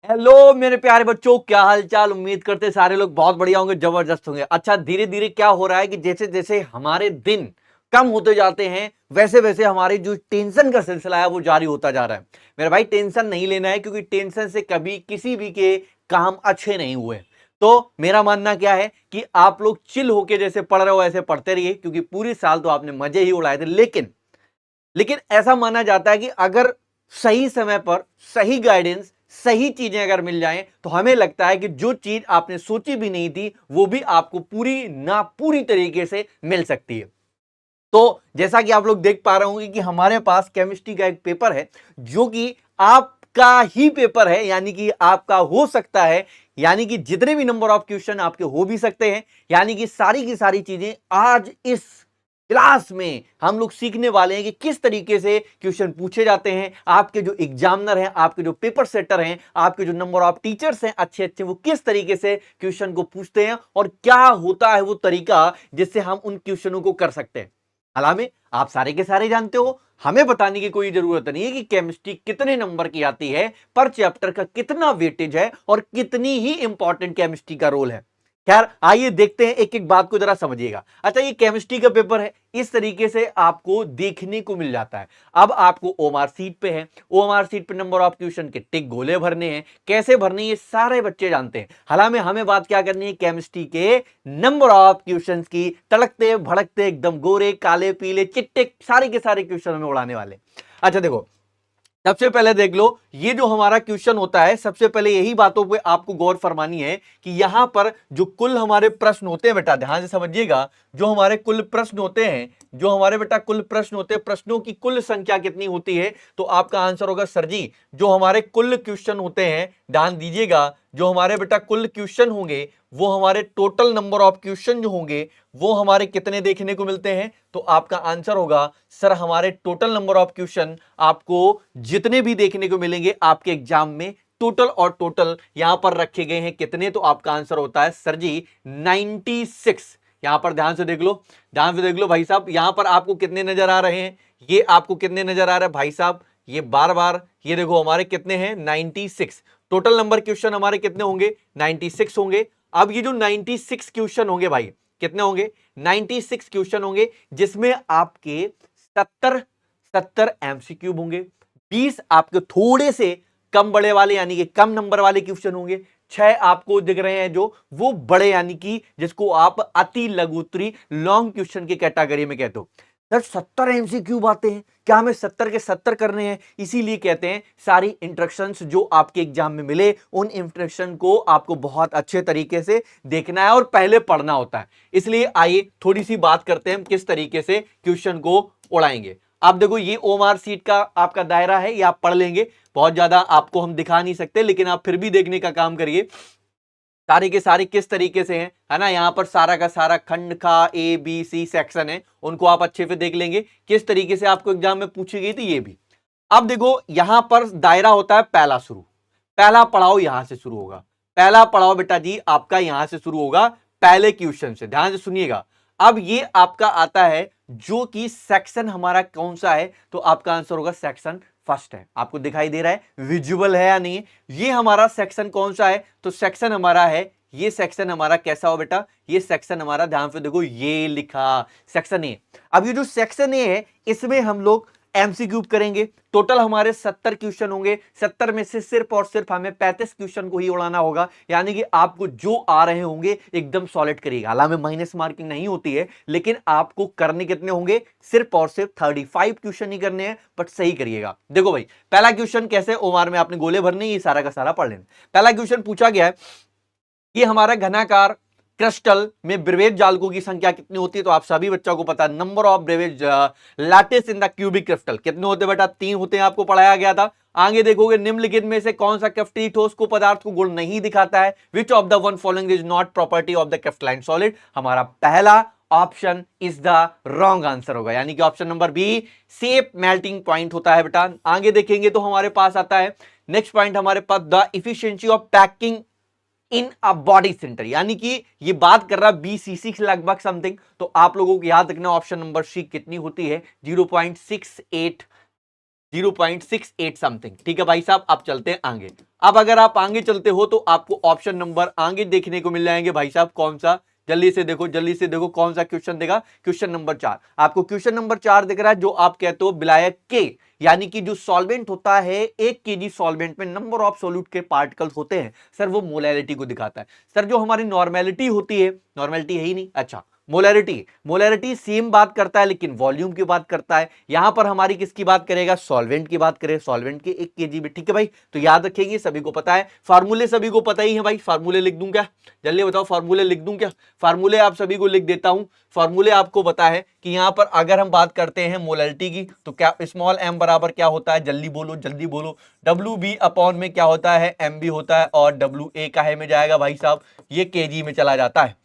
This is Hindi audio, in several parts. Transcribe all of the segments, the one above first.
हेलो मेरे प्यारे बच्चों, क्या हाल चाल। उम्मीद करते सारे लोग बहुत बढ़िया होंगे, जबरदस्त होंगे। अच्छा, धीरे धीरे क्या हो रहा है कि जैसे जैसे हमारे दिन कम होते जाते हैं वैसे वैसे हमारी जो टेंशन का सिलसिला है वो जारी होता जा रहा है। मेरे भाई, टेंशन नहीं लेना है, क्योंकि टेंशन से कभी किसी भी के काम अच्छे नहीं हुए। तो मेरा मानना क्या है कि आप लोग चिल होके जैसे पढ़ रहे हो ऐसे पढ़ते रहिए, क्योंकि पूरी साल तो आपने मजे ही उड़ाए थे। लेकिन लेकिन ऐसा माना जाता है कि अगर सही समय पर सही गाइडेंस, सही चीजें अगर मिल जाएं, तो हमें लगता है कि जो चीज आपने सोची भी नहीं थी वो भी आपको पूरी ना पूरी तरीके से मिल सकती है। तो जैसा कि आप लोग देख पा रहे होंगे कि हमारे पास केमिस्ट्री का एक पेपर है जो कि आपका ही पेपर है, यानी कि आपका हो सकता है, यानी कि जितने भी नंबर ऑफ क्वेश्चन आपके हो भी सकते हैं। यानी कि सारी की सारी चीजें आज इस क्लास में हम लोग सीखने वाले हैं कि किस तरीके से क्वेश्चन पूछे जाते हैं। आपके जो एग्जामिनर हैं, आपके जो पेपर सेटर हैं, आपके जो नंबर ऑफ टीचर्स हैं अच्छे अच्छे, वो किस तरीके से क्वेश्चन को पूछते हैं और क्या होता है वो तरीका जिससे हम उन क्वेश्चनों को कर सकते हैं। हालांकि आप सारे के सारे जानते हो, हमें बताने की कोई जरूरत नहीं है कि केमिस्ट्री कितने नंबर की आती है, पर चैप्टर का कितना वेटेज है और कितनी ही इंपॉर्टेंट केमिस्ट्री का रोल है। खैर, आइए देखते हैं, एक एक बात को जरा समझिएगा। अच्छा, ये केमिस्ट्री का पेपर है, इस तरीके से आपको देखने को मिल जाता है। अब आपको ओएमआर सीट पे है, ओएमआर सीट पे नंबर ऑफ क्वेश्चन के टिक गोले भरने हैं। कैसे भरने ये सारे बच्चे जानते हैं। हालांकि हमें बात क्या करनी है, केमिस्ट्री के नंबर ऑफ क्वेश्चंस की। तड़कते भड़कते एकदम गोरे काले पीले चिट्टे सारे के सारे क्वेश्चन हमें उड़ाने वाले। अच्छा देखो, सबसे पहले देख लो, ये जो हमारा क्वेश्चन होता है, सबसे पहले यही बातों पे आपको गौर फरमानी है कि यहां पर जो कुल हमारे प्रश्न होते हैं, बेटा ध्यान से समझिएगा, जो हमारे कुल प्रश्न होते हैं, जो हमारे बेटा कुल प्रश्न होते हैं, प्रश्नों की कुल संख्या कितनी होती है, तो आपका आंसर होगा सर जी, जो हमारे कुल क्वेश्चन होते हैं, ध्यान दीजिएगा, जो हमारे बेटा कुल क्वेश्चन होंगे वो हमारे टोटल नंबर ऑफ क्वेश्चन जो होंगे वो हमारे कितने देखने को मिलते हैं, तो आपका आंसर होगा सर हमारे टोटल नंबर ऑफ क्वेश्चन आपको जितने भी देखने को मिलेंगे आपके एग्जाम में, टोटल और टोटल यहां पर रखे गए हैं कितने, तो आपका आंसर होता है सर जी 96। यहां पर ध्यान से देख लो, ध्यान से देख लो भाई साहब, यहां पर आपको कितने नजर आ रहे हैं, ये आपको कितने नजर आ रहे हैं भाई साहब, ये बार बार ये देखो हमारे कितने हैं 96। टोटल नंबर क्वेश्चन हमारे कितने होंगे 96 होंगे। अब ये जो 96 क्वेश्चन होंगे भाई, कितने होंगे 96 क्वेश्चन होंगे, जिसमें आपके 70 70 एमसीक्यू होंगे, 20 आपके थोड़े से कम बड़े वाले यानी कि कम नंबर वाले क्वेश्चन होंगे, 6 आपको दिख रहे हैं जो वो बड़े यानी कि जिसको आप अति लघुत्तरी लॉन्ग क्वेश्चन की कैटेगरी में कहते हो। सर 70 एमसीक्यू आते हैं, क्या हमें 70 के 70 करने हैं? इसीलिए कहते हैं सारी इंस्ट्रक्शंस जो आपके एग्जाम में मिले उन इंस्ट्रक्शन को आपको बहुत अच्छे तरीके से देखना है और पहले पढ़ना होता है। इसलिए आइए थोड़ी सी बात करते हैं हम किस तरीके से क्वेश्चन को उड़ाएंगे। आप देखो, ये ओएमआर सीट का आपका दायरा है, ये आप पढ़ लेंगे, बहुत ज्यादा आपको हम दिखा नहीं सकते, लेकिन आप फिर भी देखने का काम करिए सारे के सारे किस तरीके से हैं, है ना। यहां पर सारा का सारा खंड का ए बी सी सेक्शन है, उनको आप अच्छे से देख लेंगे किस तरीके से आपको एग्जाम में पूछी गई थी ये भी। अब देखो, यहां पर दायरा होता है पहला शुरू, पहला पड़ाव यहां से शुरू होगा। पहला पड़ाव बेटा जी आपका यहां से शुरू होगा पहले क्वेश्चन से, ध्यान से सुनिएगा। अब ये आपका आता है जो कि सेक्शन हमारा कौन सा है, तो आपका आंसर होगा सेक्शन फर्स्ट है। आपको दिखाई दे रहा है, विजुअल है या नहीं? ये हमारा सेक्शन कौन सा है, तो सेक्शन हमारा है, ये सेक्शन हमारा कैसा हो बेटा, ये सेक्शन हमारा, ध्यान से देखो ये लिखा सेक्शन ए। अब ये जो सेक्शन ए है इसमें हम लोग एमसीक्यू करेंगे। टोटल हमारे 70 क्वेश्चन होंगे, 70 में से सिर्फ और सिर्फ हमें 35 क्वेश्चन को ही उड़ाना होगा, यानी कि आपको जो आ रहे होंगे एकदम सॉलिड करिएगा। हालांकि माइनस मार्किंग नहीं होती है, लेकिन आपको करने कितने होंगे, सिर्फ और सिर्फ 35 क्वेश्चन ही करने हैं, बट सही करिएगा। देखो भाई, पहला क्वेश्चन कैसे ओमार में आपने गोले भरने, ये सारा का सारा पढ़ लेना। पहला क्वेश्चन पूछा गया है कि हमारा घनाकार क्रिस्टल में ब्रेवेज जालकों की संख्या कितनी होती है, तो आप सभी बच्चों को पता है number of Bravais lattice in the cubic crystal कितने होते हैं बेटा, 3 होते हैं, आपको पढ़ाया गया था। आगे देखोगे, निम्नलिखित में से कौन सा क्रिस्टलीय ठोस को पदार्थ को गुण नहीं दिखाता है, which of the one following is not property of the crystalline solid. हमारा पहला option is the wrong answer होगा, यानी कि ऑप्शन नंबर बी सेप मेल्टिंग पॉइंट होता है बेटा। आगे देखेंगे तो हमारे पास आता है नेक्स्ट पॉइंट हमारे पास, the efficiency of packing in a body centre, यानी कि ये बात कर रहा है बीसीसी लगभग समथिंग, तो आप लोगों को याद रखना ऑप्शन नंबर सी कितनी होती है, 0.68 0.68 समथिंग। ठीक है भाई साहब, आप चलते हैं आगे। अब अगर आप आगे चलते हो तो आपको ऑप्शन नंबर आगे देखने को मिल जाएंगे भाई साहब। कौन सा, जल्दी से देखो, जल्दी से देखो कौन सा क्वेश्चन देगा। क्वेश्चन नंबर 4, आपको क्वेश्चन नंबर 4 दिख रहा है, जो आप कहते हो विलायक के, यानी कि जो सॉल्वेंट होता है 1 केजी सॉल्वेंट में नंबर ऑफ सोल्यूट के पार्टिकल्स होते हैं सर, वो मोलैरिटी को दिखाता है। सर जो हमारी नॉर्मेलिटी होती है, नॉर्मेलिटी है ही नहीं, अच्छा मोलैरिटी, मोलैरिटी सेम बात करता है लेकिन वॉल्यूम की बात करता है। यहां पर हमारी किसकी बात करेगा, सॉल्वेंट की बात करें, सॉल्वेंट के 1 केजी में। ठीक है भाई, तो याद रखेंगे, सभी को पता है, फार्मूले सभी को पता ही है भाई। फार्मूले लिख दूं क्या, जल्दी बताओ, फार्मूले लिख दूं क्या? फार्मूले आप सभी को लिख देता हूं। फार्मूले आपको पता है कि यहां पर अगर हम बात करते हैं मोलैरिटी की, तो क्या स्मॉल m बराबर क्या होता है, जल्दी बोलो, जल्दी बोलो। डब्ल्यू बी अपॉन में क्या होता है, एम बी होता है, और डब्ल्यू ए का है में जाएगा भाई साहब, ये केजी में चला जाता है।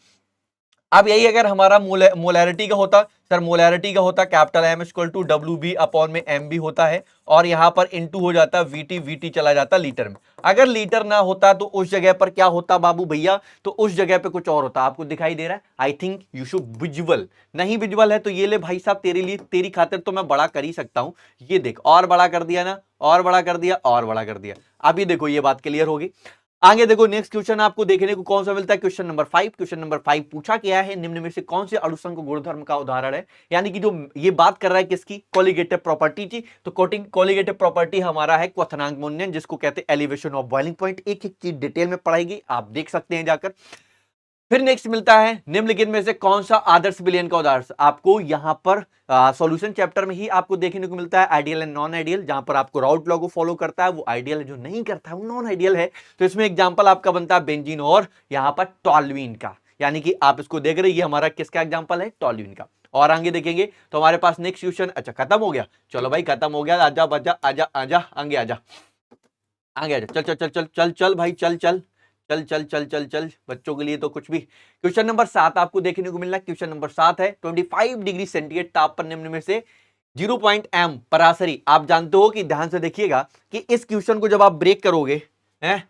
अब यही अगर हमारा मोलैरिटी का होता, सर मोलैरिटी का होता capital M equal to W B upon में एम बी होता है, और यहां पर इनटू हो जाता वीटी, वीटी चला जाता लीटर में। अगर लीटर ना होता तो उस जगह पर क्या होता बाबू भैया, तो उस जगह पे कुछ और होता। आपको दिखाई दे रहा है, I think you should visual, नहीं विजुअल है तो ये ले भाई साहब, तेरे लिए, तेरी खातिर तो मैं बड़ा कर ही सकता हूं। ये देख, और बड़ा कर दिया ना, और बड़ा कर दिया, और बड़ा कर दिया। अब ये देखो, ये बात क्लियर होगी। आगे देखो, नेक्स्ट क्वेश्चन आपको देखने को कौन सा मिलता है, क्वेश्चन नंबर 5। क्वेश्चन नंबर 5 पूछा क्या है, निम्न में से कौन से अणुसंग गुणधर्म का उदाहरण है, यानी कि जो ये बात कर रहा है किसकी, कोलिगेटिव प्रॉपर्टी की। तो कोलिगेटिव प्रॉपर्टी हमारा है क्वथनांक मूल्यन, जिसको कहते हैं एलिवेशन ऑफ बॉइलिंग पॉइंट। एक एक चीज डिटेल में पढ़ाएगी, आप देख सकते हैं जाकर। फिर नेक्स्ट मिलता है, निम्नलिखित में से कौन सा आदर्श विलयन का उदाहरण। आपको यहां पर सॉल्यूशन चैप्टर में ही आपको देखने को मिलता है आइडियल एंड नॉन आइडियल, जहां पर आपको राउट लॉ को फॉलो करता है वो आइडियल है, जो नहीं करता है वो नॉन आइडियल है। तो इसमें एग्जांपल आपका बनता है बेंजीन और यहां पर टॉल्यूइन का, यानी कि आप इसको देख रहे हैं, ये हमारा किसका एग्जांपल है, टॉल्यूइन का। और आगे देखेंगे तो हमारे पास नेक्स्ट क्वेश्चन, अच्छा खत्म हो गया, चलो भाई खत्म हो गया, आजा आजा आजा आजा, आगे आजा, आगे आजा, चल चल चल चल चल चल भाई, चल चल चल चल चल चल चल, बच्चों के लिए तो कुछ भी। क्वेश्चन नंबर 7 आपको देखने को मिलना है। क्वेश्चन नंबर 7 है, 25 डिग्री सेंटीग्रेड ताप पर निम्न में से 0.m परासरी। आप जानते हो कि, ध्यान से देखिएगा कि इस क्वेश्चन को जब आप ब्रेक करोगे, हैं,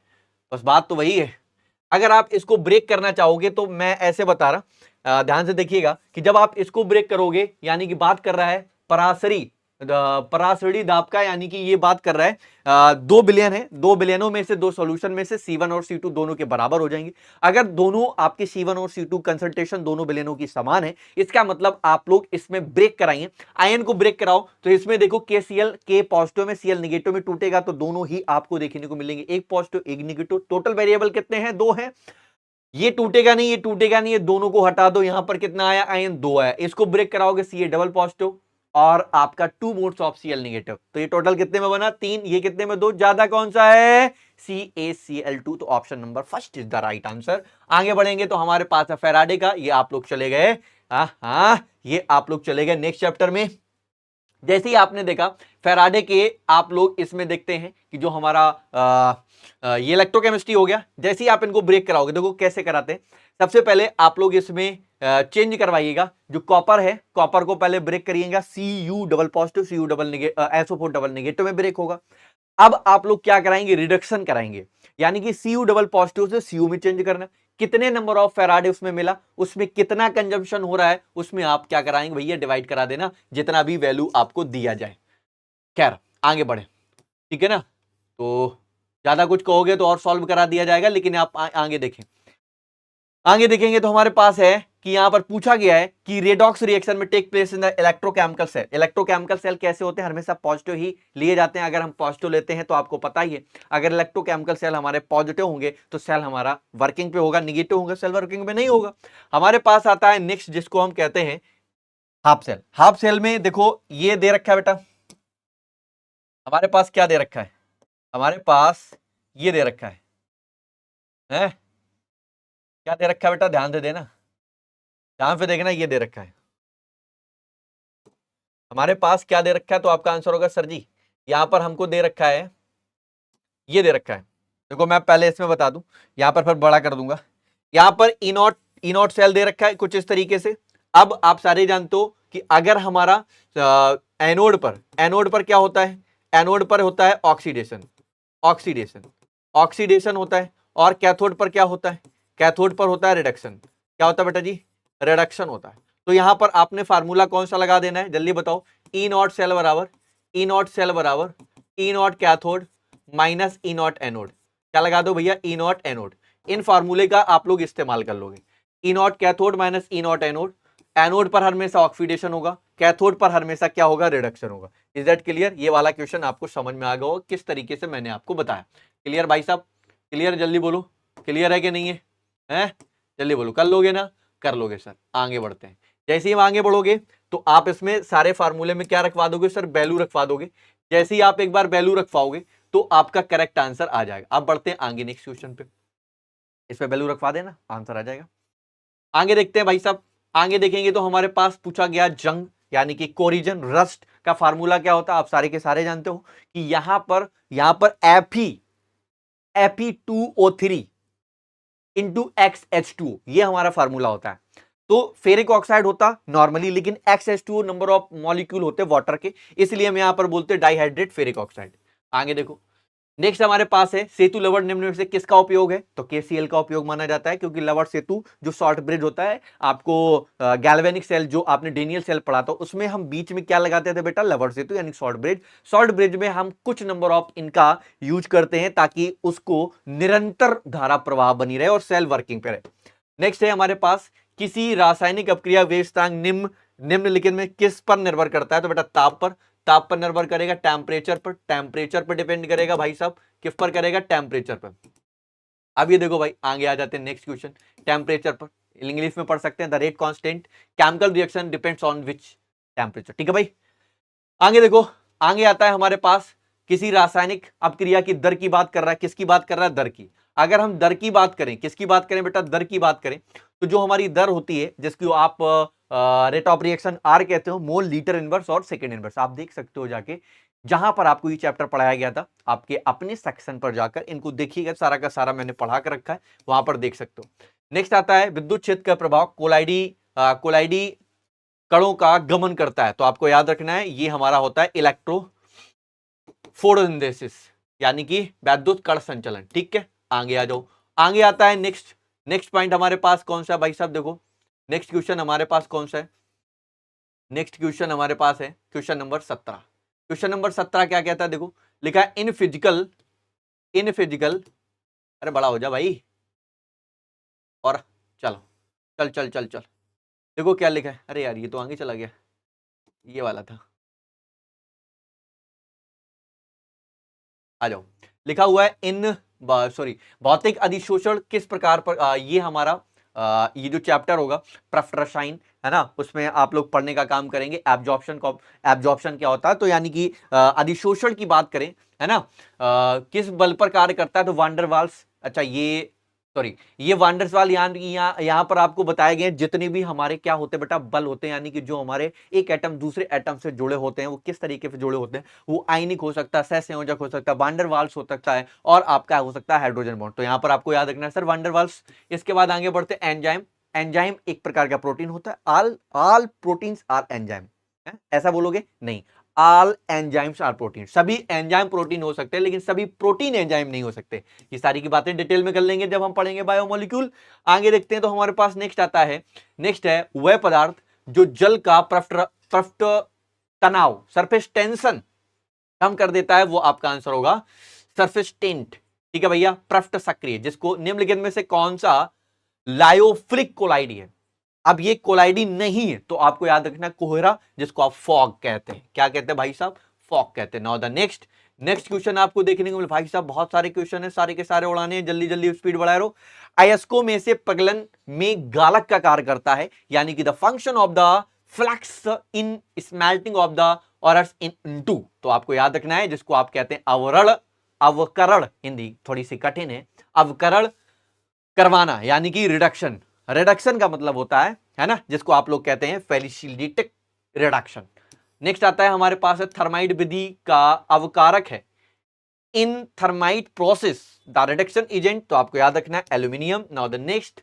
बस बात तो वही है, अगर आप इसको ब्रेक करना चाहोगे तो मैं ऐसे बता रहा, ध्यान से देखिएगा कि जब आप इसको ब्रेक करोगे, यानी कि बात कर रहा है परासरी, परासरी दाब का, यानी कि ये बात कर रहा है 2 बिलियन है, 2 बिलियनों में से 2 सॉल्यूशन में से C1 और C2 दोनों के बराबर हो जाएंगे। अगर दोनों आपके C1 और C2 कंसंट्रेशन दोनों बिलियनों की समान है, इसका मतलब आप लोग इसमें ब्रेक कराएंगे, आयन को ब्रेक कराओ, तो इसमें देखो KCl, के पॉजिटिव में Cl निगेटिव में टूटेगा, तो दोनों ही आपको देखने को मिलेंगे, एक पॉजिटिव एक निगेटिव। टोटल वेरिएबल कितने हैं, 2 हैं, ये टूटेगा नहीं, ये टूटेगा नहीं, ये दोनों को हटा दो, यहां पर कितना आया, आयन 2 आया, इसको ब्रेक कराओगे Ca डबल पॉजिटिव और आपका 2 मोड्स ऑफ Cl नेगेटिव, तो ये टोटल कितने में बना, 3, ये कितने में, 2, ज्यादा कौन सा है, CaCl2, तो option number first is the right answer. आगे बढ़ेंगे तो हमारे पास है फैराडे का, ये आप लोग चले गए, हाँ ये आप लोग चले गए नेक्स्ट चैप्टर में। जैसे ही आपने देखा फैराडे के, आप लोग इसमें देखते हैं कि जो हमारा ये इलेक्ट्रोकेमिस्ट्री हो गया, जैसे ही आप इनको ब्रेक कराओगे, देखो कैसे कराते हैं। सबसे पहले आप लोग इसमें चेंज करवाइएगा, जो कॉपर है, कॉपर को पहले ब्रेक करिएगा, Cu double positive, Cu double SO4 double negative में ब्रेक होगा। अब आप लोग क्या कराएंगे, रिडक्शन कराएंगे, यानी कि Cu डबल पॉजिटिव से Cu में चेंज करना। कितने नंबर ऑफ फैराडे उसमें मिला, उसमें कितना कंजम्पशन हो रहा है, उसमें आप क्या कराएंगे भैया, डिवाइड करा देना, जितना भी वैल्यू आपको दिया जाए। खैर आगे बढ़े, ठीक है ना, तो ज्यादा कुछ कहोगे तो और सॉल्व करा दिया जाएगा, लेकिन आप आगे देखें, आगे देखेंगे तो हमारे पास है कि यहां पर पूछा गया है कि रेडॉक्स रिएक्शन में take place in the electrochemical cell. Electrochemical cell कैसे होते हैं, हमेशा पॉजिटिव ही लिए जाते हैं। अगर हम पॉजिटिव लेते हैं तो आपको पता ही है, अगर इलेक्ट्रोकेमिकल सेल हमारे पॉजिटिव होंगे तो सेल हमारा वर्किंग पे होगा, निगेटिव होगा सेल वर्किंग पे नहीं होगा। हमारे पास आता है नेक्स्ट, जिसको हम कहते हैं हाफ सेल। हाफ सेल में देखो ये दे रखा है बेटा, हमारे पास क्या दे रखा है, हमारे पास ये दे रखा है? क्या दे रखा है बेटा, ध्यान दे देना, ध्यान से देखना, ये दे रखा है हमारे पास, क्या दे रखा है, तो आपका आंसर होगा सर जी, यहां पर हमको दे रखा है, ये दे रखा है। देखो मैं पहले इसमें बता दूं, यहां पर फिर बड़ा कर दूंगा, यहां पर इनॉट सेल दे रखा है कुछ इस तरीके से। अब आप सारे जानते हो कि अगर हमारा एनोड पर क्या होता है, एनोड पर होता है ऑक्सीडेशन, ऑक्सीडेशन, ऑक्सीडेशन होता है, और कैथोड पर क्या होता है, कैथोड पर होता है रिडक्शन। क्या होता है बेटा जी, रिडक्शन होता है। तो यहां पर आपने फार्मूला कौन सा लगा देना है, जल्दी बताओ, ई नॉट सेल बराबर ई नॉट सेल बराबर E naught cathode minus E naught anode. क्या लगा दो भैया, ई नॉट एनोड। इन फार्मूले का आप लोग इस्तेमाल कर लोगे। E naught cathode minus E naught anode. Anode पर हमेशा ऑक्सीडेशन होगा, कैथोड पर हमेशा क्या होगा, रिडक्शन होगा। Is that clear? ये वाला क्वेश्चन आपको समझ में आ गया होगा किस तरीके से मैंने आपको बताया। क्लियर भाई साहब? क्लियर? जल्दी बोलो, क्लियर है कि नहीं है? हैं? जल्दी बोलो, कर लोगे ना? कर लोगे सर। आगे बढ़ते हैं। जैसे ही आगे बढ़ोगे तो आप इसमें सारे फार्मूले में क्या रखवा दोगे सर, वैल्यू रखवा दोगे। जैसे ही आप एक बार वैल्यू रखवाओगे तो आपका करेक्ट आंसर आ जाएगा। अब बढ़ते हैं आगे नेक्स्ट क्वेश्चन पे। इस पे वैल्यू रखवा देना, आंसर आ जाएगा। आगे देखते हैं भाई साहब। आगे देखेंगे तो हमारे पास पूछा गया जंग यानी कि कोरिजन रस्ट का फार्मूला क्या होता है, आप सारे के सारे जानते हो कि यहां पर Fe2O3 इंटू XH2 ये हमारा फार्मूला होता है। तो फेरिक ऑक्साइड होता नॉर्मली, लेकिन XH2 नंबर ऑफ मॉलिक्यूल होते वाटर के, इसलिए हम यहां पर बोलते हैं डाइहाइड्रेट फेरिक ऑक्साइड। आगे देखो, नेक्स्ट हमारे पास है सेतु लवण निम्न में से किसका उपयोग है, तो KCl का उपयोग माना जाता है, क्योंकि लवण सेतु जो शॉर्ट ब्रिज होता है, आपको गैल्वेनिक सेल जो आपने डेनियल सेल पढ़ा था उसमें हम बीच में क्या लगाते थे बेटा, लवण सेतु यानी शॉर्ट ब्रिज। शॉर्ट ब्रिज में हम कुछ नंबर ऑफ इनका यूज करते हैं ताकि उसको निरंतर धारा प्रवाह बनी रहे और सेल वर्किंग पे रहे। नेक्स्ट है हमारे पास किसी रासायनिक अपक्रिया वेग स्थानांक निम्नलिखित में किस पर निर्भर करता है, तो बेटा ताप पर निर्भर करेगा, टेम्परेचर पर डिपेंड करेगा भाई साहब, किस पर करेगा, टेम्परेचर पर। अब ये देखो भाई, आगे आ जाते हैं नेक्स्ट क्वेश्चन। टेम्परेचर पर इंग्लिश में पढ़ सकते हैं, the rate constant chemical reaction depends on which temperature. ठीक है भाई। आगे देखो, आगे आता है हमारे पास किसी रासायनिक अपक्रिया की दर की बात कर रहा है, किसकी बात कर रहा है, दर की। अगर हम दर की बात करें, किसकी बात करें बेटा, दर की बात करें, तो जो हमारी दर होती है जिसको आप रेट ऑफ रिएक्शन आर कहते हो, मोल लीटर इनवर्स और सेकेंड इनवर्स, आप देख सकते हो जाके, जहां पर आपको ये चैप्टर पढ़ाया गया था आपके अपने सेक्शन पर जाकर इनको देखिएगा, सारा का सारा मैंने पढ़ा कर रखा है, वहां पर देख सकते हो। नेक्स्ट आता है विद्युत क्षेत्र का प्रभाव कोलाइडी कणों का गमन करता है, तो आपको याद रखना है ये हमारा होता है इलेक्ट्रोफोरेसिस यानी कि वैद्युत कण संचलन। ठीक है, आगे आ जाओ। आगे आता है नेक्स्ट पॉइंट हमारे पास कौन सा है भाई साहब, देखो नेक्स्ट क्वेश्चन हमारे पास कौन सा है, नेक्स्ट क्वेश्चन हमारे पास है क्वेश्चन नंबर 17। क्वेश्चन नंबर 17 क्या कहता है, देखो लिखा है इन फिजिकल, अरे बड़ा हो जा भाई, और चलो चल, देखो क्या लिखा है, अरे यार ये तो आगे चला गया, ये वाला था, आ जाओ। लिखा हुआ है भौतिक अधिशोषण किस प्रकार पर, ये हमारा ये जो चैप्टर होगा प्रफ्ट रसायन है ना, उसमें आप लोग पढ़ने का काम करेंगे। एब्जॉर्प्शन क्या होता है, तो यानी कि अधिशोषण की बात करें है ना, किस बल पर कार्य करता है, तो वांडरवाल्स। अच्छा ये वांडरवाल यहाँ पर आपको बताए गए जितने भी हमारे क्या होते हैं बेटा, बल होते हैं, यानी कि जो हमारे एक एटम दूसरे एटम से जुड़े होते हैं, वो किस तरीके से जुड़े होते हैं, वो आयनिक हो सकता है, सहसंयोजक हो सकता है, वांडरवाल्स हो सकता है, और आपका हो सकता है हाइड्रोजन बॉन्ड। तो यहाँ पर आपको याद रखना है सर वांडरवाल्स। इसके बाद आगे बढ़ते हैं एंजाइम। एंजाइम एक प्रकार का प्रोटीन होता है, ऑल प्रोटीन्स आर एंजाइम, ऐसा बोलोगे नहीं, ऑल एंजाइम्स आर प्रोटीन, सभी एंजाइम प्रोटीन हो सकते हैं लेकिन सभी प्रोटीन एंजाइम नहीं हो सकते। ये सारी की बातें डिटेल में कर लेंगे जब हम पढ़ेंगे बायोमोलिक्यूल। आगे देखते हैं तो हमारे पास नेक्स्ट आता है, नेक्स्ट है वह पदार्थ जो जल का प्रफ्ट तनाव सरफेस टेंशन कम कर देता है, वो आपका आंसर होगा सरफेस टेंट। ठीक है भैया, प्रफ्ट सक्रिय, जिसको निम्नलिखित में से कौन सा लायोफिलिक कोलाइडी है। अब ये कोलाइडी नहीं है तो आपको याद रखना कोहरा, जिसको आप फॉग कहते हैं। क्या कहते हैं भाई साहब, फॉग कहते हैं। नाउ द नेक्स्ट क्वेश्चन आपको देखने को मिले, भाई साहब बहुत सारे क्वेश्चन है, सारे के सारे उड़ाने हैं, जल्दी जल्दी स्पीड बढ़ा रहो। अयस्कों में से प्रगलन में गालक का कार्य करता है, यानी कि the function of the flux in smelting of the ores into, तो आपको याद रखना है जिसको आप कहते हैं अवकरण, हिंदी थोड़ी सी कठिन है, अवकरण करवाना यानी कि रिडक्शन का मतलब होता है ना, जिसको आप लोग कहते हैं फेलिसिलिटिक रिडक्शन। नेक्स्ट आता है हमारे पास है थर्माइट विधि का अवकारक है in thermite process the reduction agent, तो आपको याद रखना है aluminium. Now the next,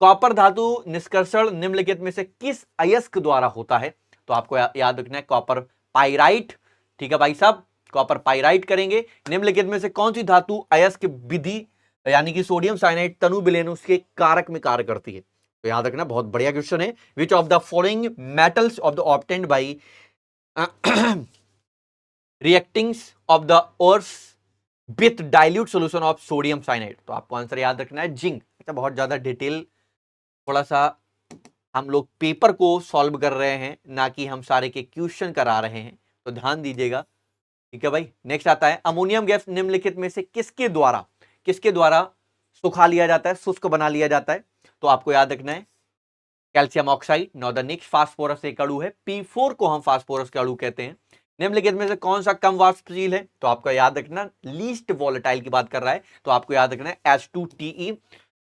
copper धातु निष्कर्षण निम्नलिखित में से किस अयस्क द्वारा होता है, तो आपको याद रखना है कॉपर पाइराइट। ठीक है भाई साहब, कॉपर पाइराइट करेंगे। निम्नलिखित में से कौन सी धातु अयस्क विधि यानी कि सोडियम साइनाइड तनु विलयन उसके कारक में कार्य करती है, तो याद रखना, बहुत बढ़िया क्वेश्चन है। Which of the following metals of the obtained by reactings of the earth with dilute solution of sodium cyanide. तो आपको आंसर याद रखना है जिंक। अच्छा, बहुत ज्यादा डिटेल, थोड़ा सा हम लोग पेपर को सॉल्व कर रहे हैं, ना कि हम सारे के क्वेश्चन करा रहे हैं, तो ध्यान दीजिएगा। ठीक है भाई। नेक्स्ट आता है अमोनियम गैस निम्नलिखित में से किसके द्वारा सुखा लिया जाता है, शुष्क बना लिया जाता है। तो आपको याद रखना है कैल्शियम ऑक्साइड, नॉर्दर्निक्स, फास्फोरस एक अणु है, P4 को हम फास्फोरस के अणु कहते हैं। निम्नलिखित में से कौन सा कम वाष्पशील है, तो आपको याद रखना लीस्ट वॉलेटाइल की बात कर रहा है, तो आपको याद रखना है H2Te,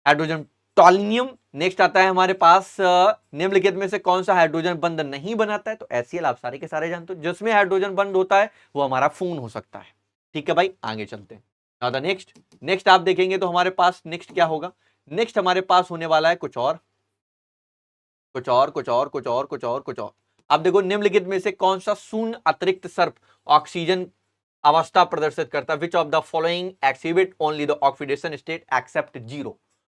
हाइड्रोजन टॉलिनियम। नेक्स्ट आता है हमारे पास निम्नलिखित में से कौन सा हाइड्रोजन बंध नहीं बनाता है, तो HCl आप सारे के सारे जानते हो। जिसमें हाइड्रोजन बंध होता है वो हमारा खून हो सकता है। ठीक है भाई, आगे चलते हैं। नाउ द नेक्स्ट आप देखेंगे तो हमारे पास नेक्स्ट क्या होगा, नेक्स्ट हमारे पास होने वाला है कुछ और। अब देखो निम्नलिखित में से कौन सा शून्य अतिरिक्त सर्प ऑक्सीजन अवस्था प्रदर्शित करता है। Which of the following exhibit only the oxidation state except zero.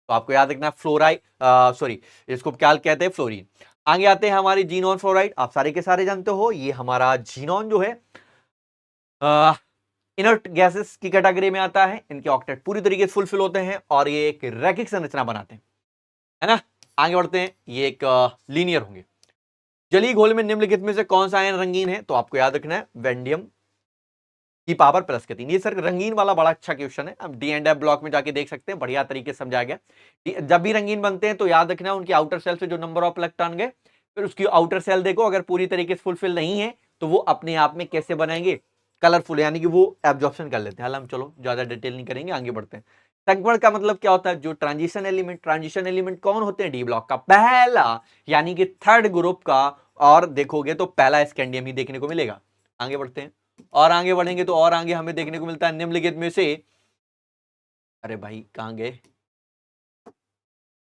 तो आपको याद रखना फ्लोराइड, सॉरी इसको क्या कहते हैं, फ्लोरीन। आगे आते हैं हमारी जीनॉन फ्लोराइड, आप सारे के सारे जानते हो, ये हमारा जीनॉन जो है इनर्ट गैसेस की कैटेगरी में आता है। इनके ऑक्टेट पूरी तरीके से फुलफिल होते हैं और ये एक रैखिक संरचना बनाते हैं, है ना। आगे बढ़ते हैं, ये एक लीनियर होंगे। जलीय घोल में निम्नलिखित में से कौन सा आयन रंगीन है, तो आपको याद रखना है वेंडियम की पावर प्लस के 3। ये सर रंगीन वाला बड़ा अच्छा क्वेश्चन है, अब D&F ब्लॉक में जाके देख सकते हैं, बढ़िया तरीके से समझाया गया। जब भी रंगीन बनते हैं तो याद रखना उनकी आउटर सेल से जो नंबर ऑफ इलेक्ट्रॉन गए, फिर उसकी आउटर सेल देखो, अगर पूरी तरीके से फुलफिल नहीं है तो वो अपने आप में कैसे बनाएंगे, कलरफुल, यानी कि वो एब्जॉर्प्शन कर लेते हैं। हाल हम चलो ज्यादा डिटेल नहीं करेंगे, आगे बढ़ते हैं। संक्रमण का मतलब क्या होता है, जो ट्रांजिशन एलिमेंट कौन होते हैं, डी ब्लॉक का पहला यानी कि थर्ड ग्रुप का, और देखोगे तो पहला स्कैंडियम ही देखने को मिलेगा। आगे बढ़ते हैं, और आगे बढ़ेंगे तो और आगे हमें देखने को मिलता है निम्नलिखित में से, अरे भाई कहां गए,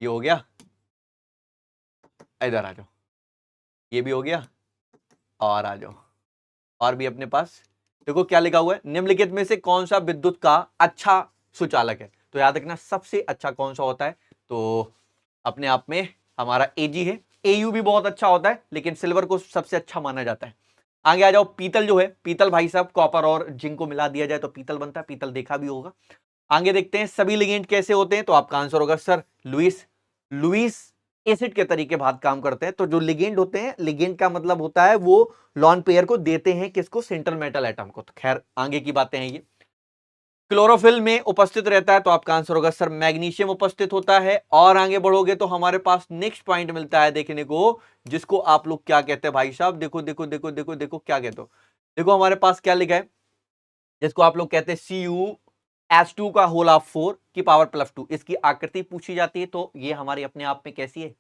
ये हो गया, इधर आ जाओ, ये भी हो गया, और आ जाओ, और भी अपने पास देखो क्या लिखा हुआ है, निम्नलिखित में से कौन सा विद्युत का अच्छा सुचालक है। तो याद रखना सबसे अच्छा कौन सा होता है, तो अपने आप में हमारा Ag है। Au भी बहुत अच्छा होता है, लेकिन सिल्वर को सबसे अच्छा माना जाता है। आगे आ जाओ, पीतल जो है, पीतल भाई साहब कॉपर और जिंक को मिला दिया जाए तो पीतल बनता है, पीतल देखा भी होगा। आगे देखते हैं सभी लिगेंड कैसे होते हैं, तो आपका आंसर होगा सर लुईस लुईस एसिड के तरीके भात काम करते हैं। तो जो लिगेंड होते हैं, लिगेंड का मतलब होता है वो लॉन पेयर को देते हैं, किसको, सेंट्रल मेटल एटम को। तो खैर आगे की बातें हैं ये। क्लोरोफिल में उपस्थित रहता है, तो आपका आंसर होगा सर मैग्नीशियम उपस्थित होता है। और आगे बढ़ोगे तो हमारे पास नेक्स्ट पॉइंट मिलता है देखने को, जिसको आप लोग क्या कहते हैं भाई साहब, देखो देखो देखो देखो देखो क्या कहते हो, देखो हमारे पास क्या लिखा है, जिसको आप लोग कहते हैं CuH2 का होल ऑफ 4 की पावर +2। इसकी आकृति पूछी जाती है तो ये हमारी अपने आप में कैसी है,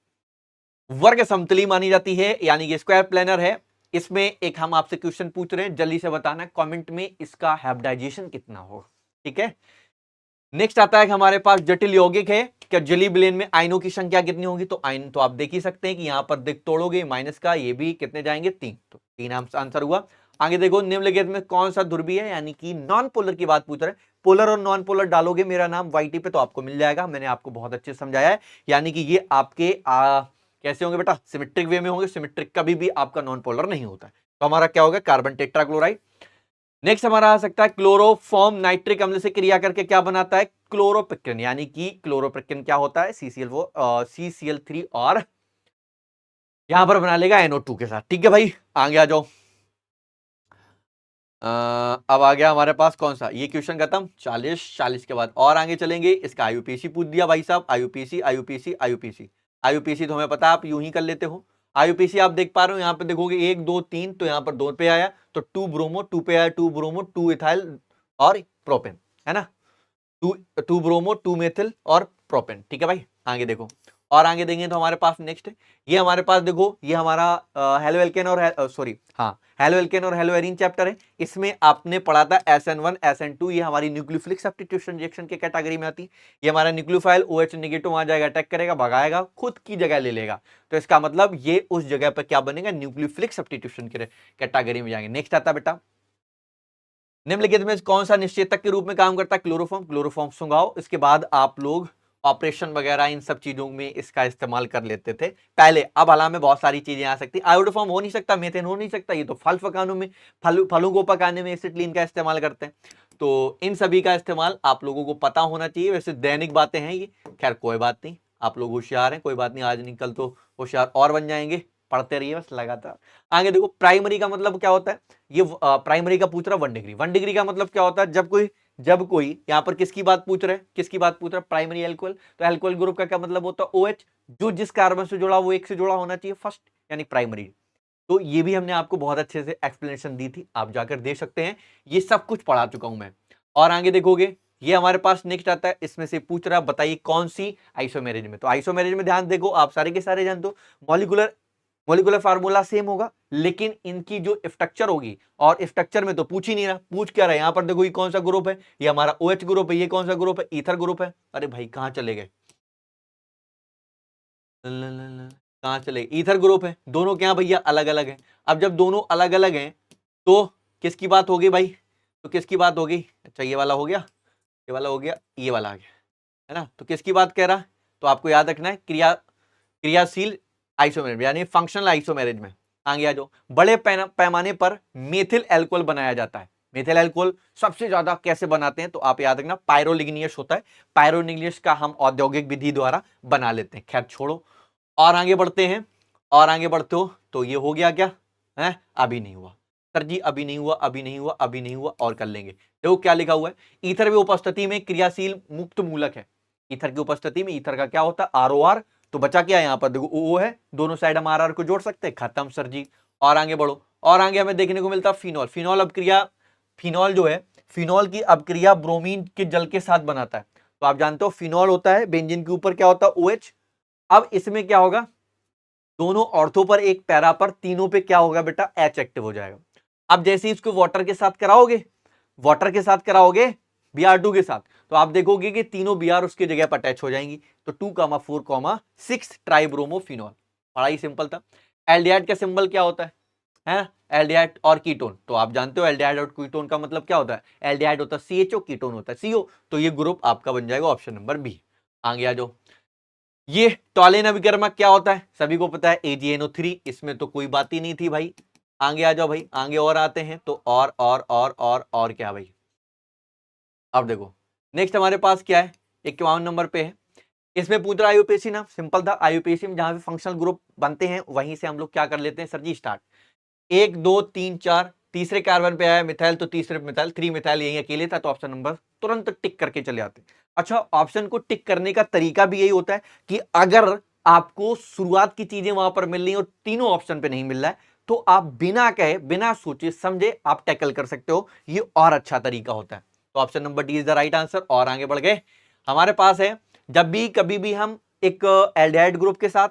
वर्ग समतली मानी जाती है, यानी कि स्क्वायर प्लेनर है। इसमें एक हम आपसे क्वेश्चन पूछ रहे हैं, जल्दी से बताना कमेंट में इसका हाइब्रिडाइजेशन कितना हो। ठीक है। नेक्स्ट आता है कि हमारे पास जटिल यौगिक है, क्या जलीय विलयन में आयनों की संख्या कितनी होगी, तो आयन तो आप देख ही सकते हैं कि यहां पर दिख तोड़ोगे माइनस का, ये भी कितने जाएंगे, 3, तो 3 आंसर हुआ। आगे देखो निम्नलिखित में कौन सा ध्रुवीय है, यानी कि नॉन पोलर की बात पूछ रहे हैं। पोलर और नॉन पोलर डालोगे मेरा नाम YT पे तो आपको मिल जाएगा, मैंने आपको बहुत अच्छे से समझाया है। यानी कि ये आपके कैसे होंगे बेटा, सिमेट्रिक वे में होंगे। सिमेट्रिक कभी भी आपका नॉन पोलर नहीं होता है। तो हमारा क्या होगा, कार्बन टेट्राक्लोराइड। नेक्स्ट हमारा आ सकता है क्लोरोफॉर्म नाइट्रिक अम्ल से क्रिया करके क्या बनाता है, क्लोरोपिक्रिन, यानी कि क्लोरोपिक्रिन क्या होता है, CCl3 और यहां पर बना लेगा NO2 के साथ। ठीक है भाई, आगे आ जाओ। अब आ गया हमारे पास कौन सा, ये क्वेश्चन खत्म। 40 के बाद और आगे चलेंगे, इसका IUPAC पूछ दिया भाई साहब, IUPAC तो हमें पता है, आप यूं ही कर लेते हो। IUPAC आप देख पा रहे हो, यहाँ पे देखोगे 1 2 3, तो यहाँ पर 2 पे आया, तो 2 ब्रोमो 2 पे आया, 2 ब्रोमो 2 इथाइल और प्रोपेन, है ना, 2 ब्रोमो 2 मेथिल और प्रोपेन। ठीक है भाई, आगे देखो, और आगे देंगे तो हमारे पास नेक्स्ट है, ये हमारे पास देखो, ये हमारा हेलो एल्केन और हेलो एल्केन और हेलो एरीन चैप्टर है। इसमें आपने पढ़ा था SN1 SN2, ये हमारी न्यूक्लियोफिलिक सब्स्टिट्यूशन रिएक्शन के कैटेगरी में आती है। ये हमारा न्यूक्लियोफाइल OH नेगेटिव आ जाएगा, अटैक करेगा, भगाएगा, खुद की जगह ले लेगा। तो इसका मतलब ये उस जगह पर क्या बनेगा, न्यूक्लियोफिलिक सब्स्टिट्यूशन के कैटेगरी में जाएंगे। नेक्स्ट आता बेटा, निम्नलिखित में कौन सा निश्चेतक के रूप में काम करता है, क्लोरोफॉर्म। क्लोरोफॉर्म सुंघाओ, इसके बाद आप लोग ऑपरेशन वगैरह इन सब चीजों में इसका इस्तेमाल कर लेते थे पहले। अब हालांकि में बहुत सारी चीजें आ सकती, आयोडोफॉर्म हो नहीं सकता, मीथेन हो नहीं सकता, ये तो फल पकाने में, फलों को पकाने में एसिटिलीन का इस्तेमाल करते हैं। तो इन सभी का इस्तेमाल आप लोगों को पता होना चाहिए। वैसे दैनिक बातें हैं ये, खैर कोई बात नहीं, आप लोग होशियार हैं, कोई बात नहीं, आज नहीं कल तो होशियार और बन जाएंगे, पढ़ते रहिए बस लगातार। आगे देखो, प्राइमरी का मतलब क्या होता है, ये प्राइमरी का पूछ रहा 1 डिग्री। 1 डिग्री का मतलब क्या होता है, जब कोई यहां पर किसकी बात पूछ रहे हैं, किसकी बात पूछ रहा है, प्राइमरी एल्कोहल। तो एल्कोहल ग्रुप का क्या मतलब होता है, OH, जो जिस कार्बन से जुड़ा वो एक से जुड़ा होना चाहिए फर्स्ट, यानी प्राइमरी। तो ये भी हमने आपको बहुत अच्छे से एक्सप्लेनेशन दी थी, आप जाकर देख सकते हैं, ये सब कुछ पढ़ा चुका हूं मैं। और आगे देखोगे, ये हमारे पास नेक्स्ट आता है, इसमें से पूछ रहा बताइए कौन सी आइसोमेरेज में। तो आइसोमेरेज में ध्यान देखो, आप सारे के सारे जानते हो, मॉलिक्यूलर मॉलिक्यूलर फार्मूला सेम होगा, लेकिन इनकी जो स्ट्रक्चर होगी, और स्ट्रक्चर में तो पूछ ही नहीं रहा, पूछ क्या रहा है यहां पर, देखो ये कौन सा ग्रुप है, ये हमारा OH ग्रुप है, ये कौन सा ग्रुप है, ईथर ग्रुप है। अरे भाई कहां चले गए, कहां चले, ईथर ग्रुप है, दोनों क्या भैया अलग अलग है। अब जब दोनों अलग अलग हैं तो किसकी बात होगी भाई, तो किसकी बात होगी, अच्छा ये वाला हो गया, ये वाला हो गया, ये वाला आ गया, है ना। तो किसकी बात कह रहा है, तो आपको याद रखना है क्रियाशील आइसोमेरेज यानी फंक्शनल आइसोमेरेज में। आगे आ जाओ, बड़े पैमाने पर मेथिल एल्कोहल बनाया जाता है। मेथिल एल्कोहल सबसे ज्यादा कैसे बनाते हैं, तो आप याद रखना पायरोलिग्नियस होता है, पायरोलिग्नियस का हम औद्योगिक विधि द्वारा बना लेते हैं। खैर छोड़ो, और आगे बढ़ते हैं, और आगे बढ़ते हो तो ये हो गया क्या है, अभी नहीं हुआ सर जी, अभी नहीं हुआ, अभी नहीं हुआ, अभी नहीं हुआ, और कर लेंगे। देखो क्या लिखा हुआ है, ईथर की उपस्थिति में क्रियाशील मुक्त मूलक है। ईथर की उपस्थिति में ईथर का क्या होता है, ROR। तो बचा क्या है यहां पर, देखो O है, दोनों साइड हम RR को जोड़ सकते हैं, खत्म सर जी। और आगे बढ़ो, और आगे हमें देखने को मिलता है फिनॉल। फिनॉल जो है, फिनॉल की अपक्रिया ब्रोमीन के जल के साथ बनाता है। तो आप जानते हो फिनॉल होता है, बेंजीन के ऊपर क्या होता है, OH। अब इसमें क्या होगा, दोनों ऑर्थो पर एक पैरा पर, तीनों पे क्या होगा बेटा, H एक्टिव हो जाएगा। अब जैसे ही इसको वाटर के साथ कराओगे, वाटर के साथ कराओगे Br2 के साथ, तो आप देखोगे कि तीनों Br उसकी जगह पर अटैच हो जाएंगी। तो 2,4,6 ट्राइब्रोमोफिनॉल। बड़ा ही सिंपल था। एल्डिहाइड का सिंबल क्या होता है एल्डिहाइड और कीटोन। तो आप जानते हो एल्डिहाइड और कीटोन का मतलब क्या होता है, एल्डिहाइड होता है CHO, कीटोन होता है CO। तो ये ग्रुप आपका बन जाएगा ऑप्शन नंबर बी। आगे आ जाओ, ये टॉलेन अभिकर्मक क्या होता है, सभी को पता है AgNO3, इसमें तो कोई बात ही नहीं थी भाई। आगे आ जाओ भाई, आगे और आते हैं तो और क्या भाई, अब देखो नेक्स्ट हमारे पास क्या है, 51 नंबर पे है। इसमें पूछ रहा आईयूपीएसी ना, सिंपल था, आईयूपीएसी में जहां पे फंक्शनल ग्रुप बनते हैं वहीं से हम लोग क्या कर लेते हैं सर जी, स्टार्ट। 1 2 3 4, तीसरे कार्बन पे आया मिथाइल, तो तीसरे मिथाइल, 3 मिथाइल यही अकेले था, तो ऑप्शन नंबर तुरंत टिक करके चले आते। अच्छा, ऑप्शन को टिक करने का तरीका भी यही होता है कि अगर आपको शुरुआत की चीजें वहां पर मिल रही और तीनों ऑप्शन पे नहीं मिल रहा है, तो आप बिना कहे, बिना सोचे समझे आप टैकल कर सकते हो, ये और अच्छा तरीका होता है। तो option number D is the right answer. और आगे बढ़ गए, हमारे पास है, जब भी कभी भी हम एक एल्डिहाइड ग्रुप के साथ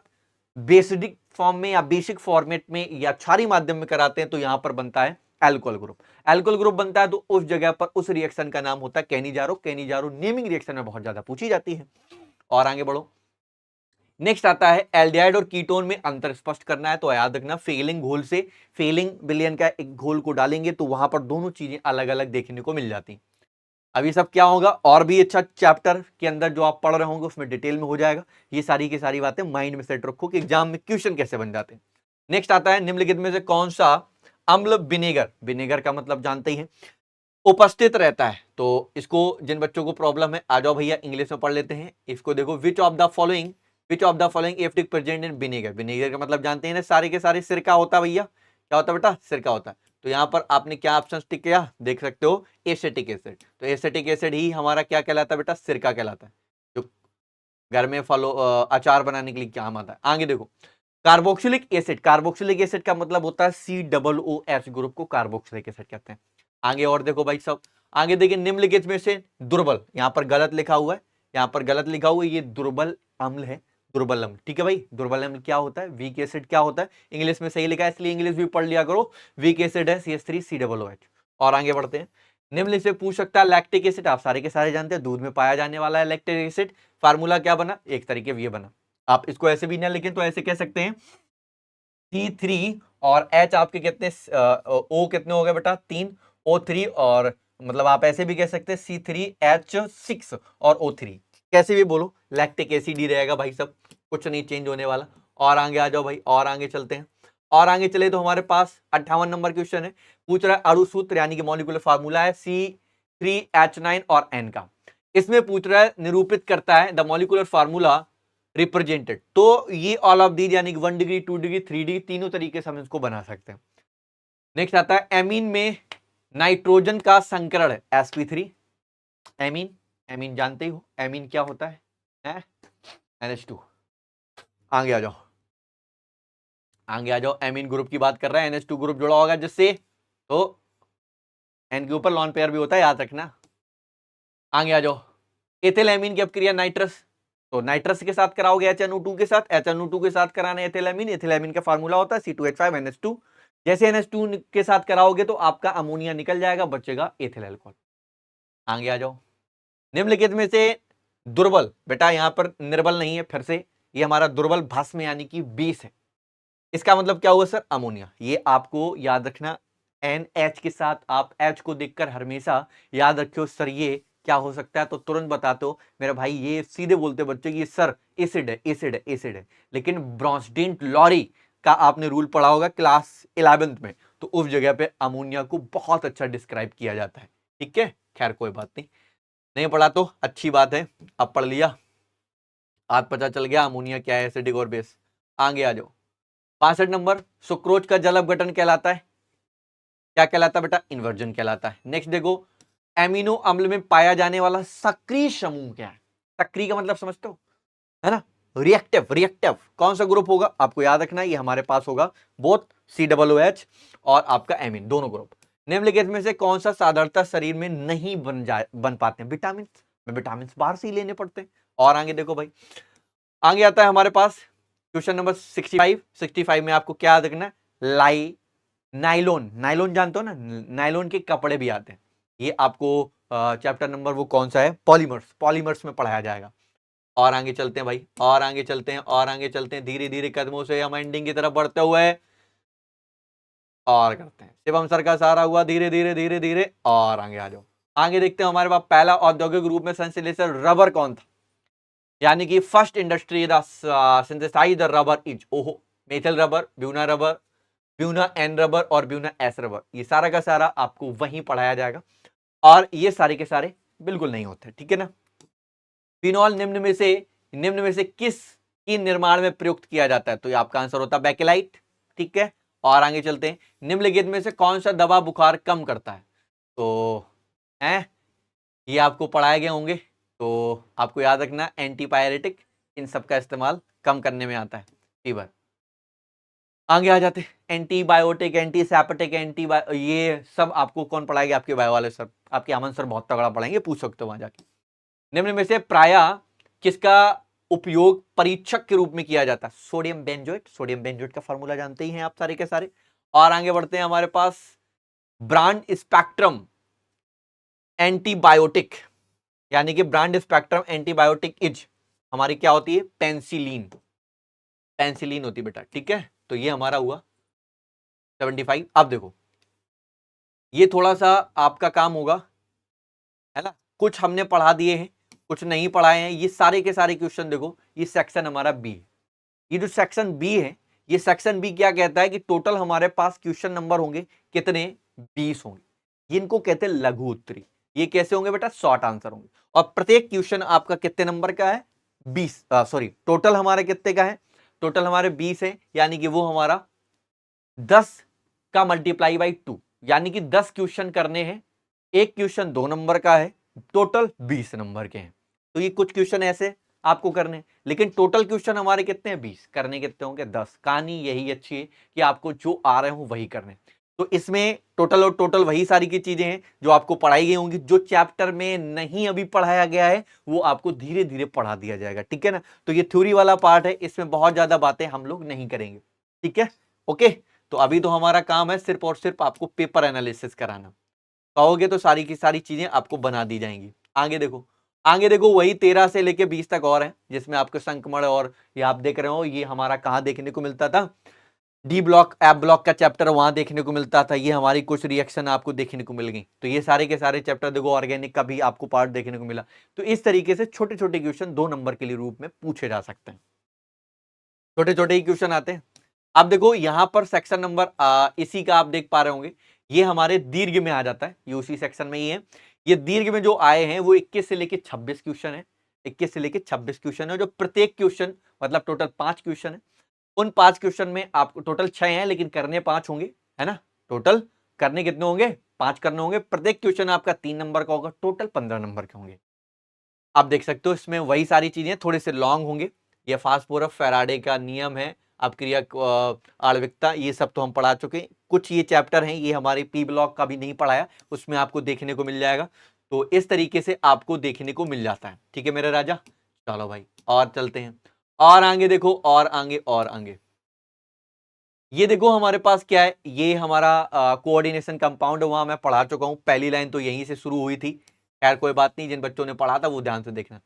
बेसिक फॉर्म में या बेसिक फॉर्मेट में या क्षारीय माध्यम में कराते हैं, तो यहां पर बनता है एल्कोहल ग्रुप। एल्कोहल ग्रुप बनता है तो उस जगह पर उस रिएक्शन का नाम होता है कैनिजारो। कैनिजारो नेमिंग रिएक्शन में बहुत ज्यादा पूछी जाती है। और आगे बढ़ो, नेक्स्ट आता है एल्डिहाइड और कीटोन में अंतर स्पष्ट करना है। तो याद रखना, फेलिंग घोल से, फेलिंग विलयन का एक घोल को डालेंगे तो वहां पर दोनों चीजें अलग अलग देखने को मिल जाती। अब ये सब क्या होगा, और भी अच्छा चैप्टर के अंदर जो आप पढ़ रहे होंगे उसमें डिटेल में हो जाएगा। ये सारी की सारी बातें माइंड में सेट रखो कि एग्जाम में क्वेश्चन कैसे बन जाते हैं। नेक्स्ट आता है, निम्नलिखित में से कौन सा अम्ल विनेगर, विनेगर का मतलब जानते ही हैं, उपस्थित रहता है। तो इसको जिन बच्चों को प्रॉब्लम है, आ जाओ भैया इंग्लिश में पढ़ लेते हैं इसको। देखो, विच ऑफ द फॉलोइंग एफटिक प्रेजेंट इन विनेगर। विनेगर का मतलब जानते हैं ना, सारे के सारे सिरका होता है भैया, क्या होता है बेटा, सिरका होता है। तो यहां पर आपने क्या ऑप्शन टिक किया, देख सकते हो एसिटिक एसिड। तो एसिटिक एसिड ही हमारा क्या कहलाता है बेटा, सिरका कहलाता है, जो घर में फलो अचार बनाने के लिए काम आता है। आगे देखो, कार्बोक्सिलिक एसिड, कार्बोक्सिलिक एसिड का मतलब होता है COOH ग्रुप को कार्बोक्सिलिक एसिड कहते हैं। आगे और देखो भाई सब, आगे देखिए, निम्नलिखित में से दुर्बल, यहां पर गलत लिखा हुआ है, यहां पर गलत लिखा हुआ है, ये दुर्बल अम्ल है, दुर्बल अम्ल, ठीक है भाई। दुर्बल अम्ल क्या होता है, वीक एसिड क्या होता है, इंग्लिश में सही लिखा है इसलिए इंग्लिश भी पढ़ लिया करो। वीक एसिड है CH3COOH। और आगे बढ़ते हैं, निम्न से पूछ सकता है लैक्टिक एसिड, आप सारे के सारे जानते हैं दूध में पाया जाने वाला है लैक्टिक एसिड। फार्मूला क्या बना, एक तरीके ये बना, आप इसको ऐसे भी ना लिखें तो ऐसे कह सकते हैं C3 और H आपके कितने, O कितने हो गए बेटा, 3, O3, और मतलब आप ऐसे भी कह सकते हैं C3H6 और O3, कैसे भी बोलो, लैक्टिक एसिड ही रहेगा भाई, सब कुछ नहीं चेंज होने वाला। और आगे आ जाओ भाई, और आगे चलते हैं। और आगे चले तो हमारे पास 58 नंबर क्वेश्चन है, पूछ रहा है अणु सूत्र यानी कि मॉलिक्यूलर फार्मूला है C3H9 और N का। इसमें पूछ रहा है निरूपित करता है द मॉलिक्यूलर फार्मूला रिप्रेजेंटेड। तो ये ऑल ऑफ दीज यानी कि 1 डिग्री 2 डिग्री 3 डिग्री तीनों तरीके से हम इसको बना सकते हैं। नेक्स्ट आता है एमीन में नाइट्रोजन का संकरण है sp3। एमीन, एमीन जानते ही हो एमीन क्या होता है? NH2। आगे आ जाओ, आगे आ जाओ। एमीन ग्रुप की बात कर रहा है, NH2 ग्रुप जुड़ा होगा जिससे, तो एन के ऊपर लॉन पेयर भी होता है, याद रखना। आगे आ जाओ, एथिल एमीन की अपक्रिया नाइट्रस, तो नाइट्रस के साथ कराओगे HNO2 के साथ, HNO2 के साथ कराना एथिल एमीन, एथिल एमीन का फार्मूला होता है C2H5NH2। जैसे NH2 के साथ कराओगे तो आपका अमोनिया निकल जाएगा, बचेगा एथिल अल्कोहल। आगे आ जाओ, निम्नलिखित में से दुर्बल, बेटा यहां पर निर्बल नहीं है, फिर से ये हमारा दुर्बल भस्म यानी कि 20 है। इसका मतलब क्या हुआ सर? अमोनिया। ये आपको याद रखना, NH के साथ आप H को देखकर हमेशा याद रखियो सर ये क्या हो सकता है, तो तुरंत बताते हो मेरा भाई, ये सीधे बोलते बच्चे कि सर एसिड है, एसिड है, एसिड है। लेकिन ब्रॉन्स्टीन लॉरी का आपने रूल पढ़ा होगा क्लास 11th में, तो उस जगह पे अमोनिया को बहुत अच्छा डिस्क्राइब किया जाता है। ठीक है, खैर कोई बात नहीं, नहीं पढ़ा तो अच्छी बात है, अब पढ़ लिया, आज पता चल गया अमोनिया क्या है, एसिडिक और बेस। आगे आ जाओ, 65 नंबर, सुक्रोज का जल अपघटन कहलाता है, क्या कहलाता है बेटा? इन्वर्जन कहलाता है। नेक्स्ट देखो, एमिनो अम्ल में पाया जाने वाला सक्रिय समूह क्या है? सक्रिय का मतलब समझते हो, है ना? रिएक्टिव, रिएक्टिव कौन सा ग्रुप होगा आपको याद रखना है, ये हमारे पास होगा बोथ COOH और आपका एमीन, दोनों ग्रुप। निम्नलिखित में से कौन सा साधारणतः शरीर में नहीं बन पाते हैं? विटामिन में, विटामिन बाहर से ही लेने पड़ते हैं। और आगे देखो भाई, आगे आता है हमारे पास क्वेश्चन नंबर 65। 65 में आपको क्या याद रखना है? नाइलोन, नाइलोन जानते हो ना, नाइलोन के कपड़े भी आते हैं। ये आपको चैप्टर नंबर वो कौन सा है? पॉलीमर्स, पॉलीमर्स में पढ़ाया जाएगा। और आगे चलते हैं भाई, और आगे चलते हैं, और आगे चलते हैं, धीरे धीरे कदमों से हम एंडिंग की तरफ बढ़ते हुए और करते हैं। शिवम सर का सहारा हुआ, धीरे धीरे धीरे धीरे, और आगे आ जाओ। आगे देखते हैं हमारे पास पहला औद्योगिक रूप में संश्लेषित रबर कौन था, यानी कि first industry synthesise the rubber is, ओहो, methyl rubber, buna rubber, buna N rubber और ब्यूना एस रबर, ये सारा का सारा आपको वहीं पढ़ाया जाएगा। और ये सारे के सारे बिल्कुल नहीं होते, ठीक है ना। फिनॉल निम्न में से किस की निर्माण में प्रयुक्त किया जाता है? तो ये आपका आंसर होता है बेकेलाइट, ठीक है। और आगे चलते हैं, निम्नलिखित में से कौन सा दवा बुखार कम करता है? तो है ये आपको पढ़ाए गए होंगे, तो आपको याद रखना एंटीपायरेटिक, इन सब का इस्तेमाल कम करने में आता है फीवर। आगे आ जाते हैं, एंटीबायोटिक, एंटीसेप्टिक, ये सब आपको कौन पढ़ाएंगे? आपके बायो वाले सर, आपके अमन सर बहुत तगड़ा पढ़ाएंगे, पूछ सकते हो वहां जाके। निम्न में से प्राय किसका उपयोग परीक्षक के रूप में किया जाता है? सोडियम बेंजोएट, सोडियम बेंजोएट का फार्मूला जानते ही हैं आप सारे के सारे। और आगे बढ़ते हैं, हमारे पास ब्रांड स्पेक्ट्रम एंटीबायोटिक, यानी कि ब्रांड स्पेक्ट्रम एंटीबायोटिक इज हमारी क्या होती है? पेंसिलिन, पेंसिलिन होती है बेटा, ठीक है। तो ये हमारा हुआ 75। अब देखो, ये थोड़ा सा आपका काम होगा, है ना, कुछ हमने पढ़ा दिए हैं, कुछ नहीं पढ़ाए हैं। ये सारे के सारे क्वेश्चन देखो, ये सेक्शन हमारा बी है। ये जो सेक्शन बी है, ये सेक्शन बी क्या कहता है कि टोटल हमारे पास क्वेश्चन नंबर होंगे कितने? 20 होंगे। इनको कहते हैं लघु उत्तरी। ये कैसे होंगे बेटा? शॉर्ट आंसर होंगे। और प्रत्येक क्वेश्चन आपका कितने नंबर का है? 20, सॉरी टोटल हमारे कितने का है? टोटल हमारे 20 है, यानी कि वो हमारा 10 का मल्टीप्लाई बाई 2, यानी कि 10 क्वेश्चन करने हैं। एक क्वेश्चन 2 नंबर का है, टोटल 20 नंबर के हैं। तो ये कुछ क्वेश्चन ऐसे आपको करने, लेकिन टोटल क्वेश्चन हमारे कितने हैं? 20, करने कितने होंगे? 10। कहानी यही अच्छी है कि आपको जो आ रहे हो वही करने। तो इसमें टोटल और टोटल वही सारी की चीजें हैं जो आपको पढ़ाई गई होंगी। जो चैप्टर में नहीं अभी पढ़ाया गया है वो आपको धीरे धीरे पढ़ा दिया जाएगा, ठीक है ना। तो ये थ्योरी वाला पार्ट है, इसमें बहुत ज्यादा बातें हम लोग नहीं करेंगे, ठीक है, ओके। तो अभी तो हमारा काम है सिर्फ और सिर्फ आपको पेपर एनालिसिस कराना। कहोगे तो सारी की सारी चीजें आपको बना दी जाएंगी। आगे देखो, आगे देखो, वही 13 से लेके 20 तक और है, जिसमें आपके संक्रमण और ये आप देख रहे हो, ये हमारा कहां देखने को मिलता था? डी ब्लॉक ऐप ब्लॉक का चैप्टर वहां देखने को मिलता था, ये हमारी कुछ रिएक्शन आपको देखने को मिल गई। तो ये सारे के सारे चैप्टर देखो, ऑर्गेनिक का भी आपको पार्ट देखने को मिला। तो इस तरीके से छोटे छोटे क्वेश्चन 2 नंबर के लिए रूप में पूछे जा सकते हैं, छोटे छोटे ही क्वेश्चन आते हैं। अब देखो यहां पर सेक्शन नंबर इसी का आप देख पा रहे होंगे, ये हमारे दीर्घ में आ जाता है, ये उसी सेक्शन में ही है। ये दीर्घ में जो आए हैं वो 21 से लेके 26 क्वेश्चन है, 21 से लेके 26 क्वेश्चन है, जो प्रत्येक क्वेश्चन मतलब टोटल 5 क्वेश्चन है। उन 5 क्वेश्चन में आपको टोटल 6 हैं, लेकिन करने 5 होंगे, है ना। टोटल करने कितने होंगे, 5 करने होंगे। प्रत्येक क्वेश्चन आपका 3 नंबर का होगा, टोटल 15 नंबर के होंगे। आप देख सकते हो इसमें वही सारी चीजें थोड़े से लॉन्ग होंगे। ये फास्फोरस फैराडे का नियम है, अपक्रिया आणविकता, ये सब तो हम पढ़ा चुके हैं। कुछ ये चैप्टर हैं, ये हमारे पी ब्लॉक का भी नहीं पढ़ाया, उसमें आपको देखने को मिल जाएगा। तो इस तरीके से आपको देखने को मिल जाता है, ठीक है मेरे राजा। चलो भाई और चलते हैं, और आगे देखो, और आगे और आगे। ये देखो हमारे पास क्या है, ये हमारा कोऑर्डिनेशन कंपाउंड, वहां मैं पढ़ा चुका हूं, पहली लाइन तो यहीं से शुरू हुई थी। खैर कोई बात नहीं, जिन बच्चों ने पढ़ा था वो ध्यान से देखना।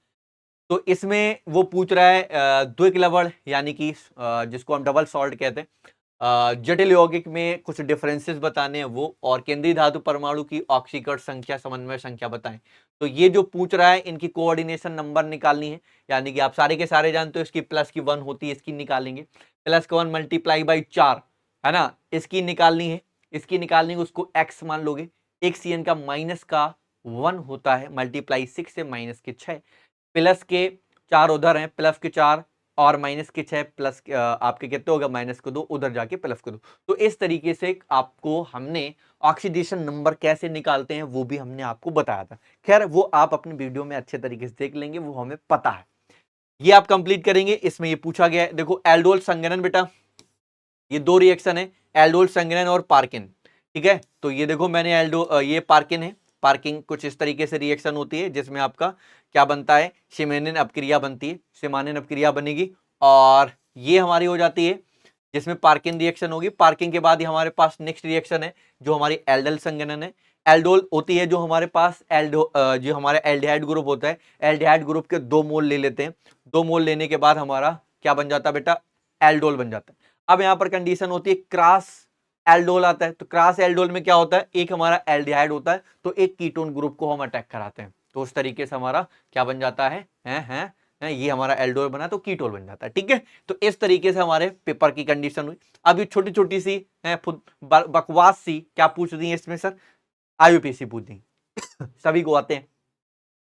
तो इसमें वो पूछ रहा है द्विक लवण, यानी कि जिसको हम डबल सॉल्ट कहते हैं, जटिल यौगिक में कुछ डिफरेंसेस बताने हैं वो, और केंद्रीय धातु परमाणु की ऑक्सीकरण संख्या, समन्वय संख्या बताएं। तो ये जो पूछ रहा है, इनकी कोऑर्डिनेशन नंबर निकालनी है, यानी कि आप सारे के सारे जानते हो इसकी प्लस की 1 होती है, इसकी निकालेंगे। प्लस का 1 मल्टीप्लाई बाई 4, है ना, इसकी निकालनी है। इसकी निकालनी है, उसको x मान लोगे। एक CN का माइनस का 1 होता है, मल्टीप्लाई 6 से माइनस के 6, प्लस के 4 उधर हैं, प्लस के 4 और माइनस के 6, प्लस आपके कितने होगा, माइनस के 2 उधर जाके प्लस के 2। तो इस तरीके से आपको हमने ऑक्सीडेशन नंबर कैसे निकालते हैं वो भी हमने आपको बताया था। खैर वो आप अपनी वीडियो में अच्छे तरीके से देख लेंगे, वो हमें पता है। ये आप कंप्लीट करेंगे। इसमें ये पूछा गया है, देखो एल्डोल संघनन बेटा, ये 2 रिएक्शन है, एल्डोल संघनन और पार्किन, ठीक है। तो ये देखो मैंने ये पार्किन है, पार्किंग कुछ इस तरीके से रिएक्शन होती है, जिसमें आपका क्या बनता है, सिमेनिन अपक्रिया बनती है, सिमानिन अपक्रिया बनेगी, और ये हमारी हो जाती है जिसमें पार्किन रिएक्शन होगी। पार्किंग के बाद ही हमारे पास नेक्स्ट रिएक्शन है जो हमारी एल्डल संघनन है। एल्डोल होती है जो हमारे पास जो हमारा एल्डिहाइड ग्रुप होता है, एल्डिहाइड ग्रुप के 2 मोल ले लेते हैं। 2 मोल लेने के बाद हमारा क्या बन जाता है बेटा, एल्डोल बन जाता है। अब यहां पर कंडीशन होती है, क्रॉस एल्डोल आता है। तो क्रॉस एल्डोल में क्या होता है, एक हमारा एल्डिहाइड होता है, तो एक कीटोन ग्रुप को हम अटैक कराते हैं। तो उस तरीके से हमारा क्या बन जाता है, ये हमारा एल्डोल बना तो कीटोल बन जाता है, ठीक है। तो इस तरीके से हमारे पेपर की कंडीशन हुई। अब ये छोटी छोटी सी है बकवास सी क्या पूछ दी है इसमें सर, आईयूपीएसी पूछ दी सभी को आते हैं,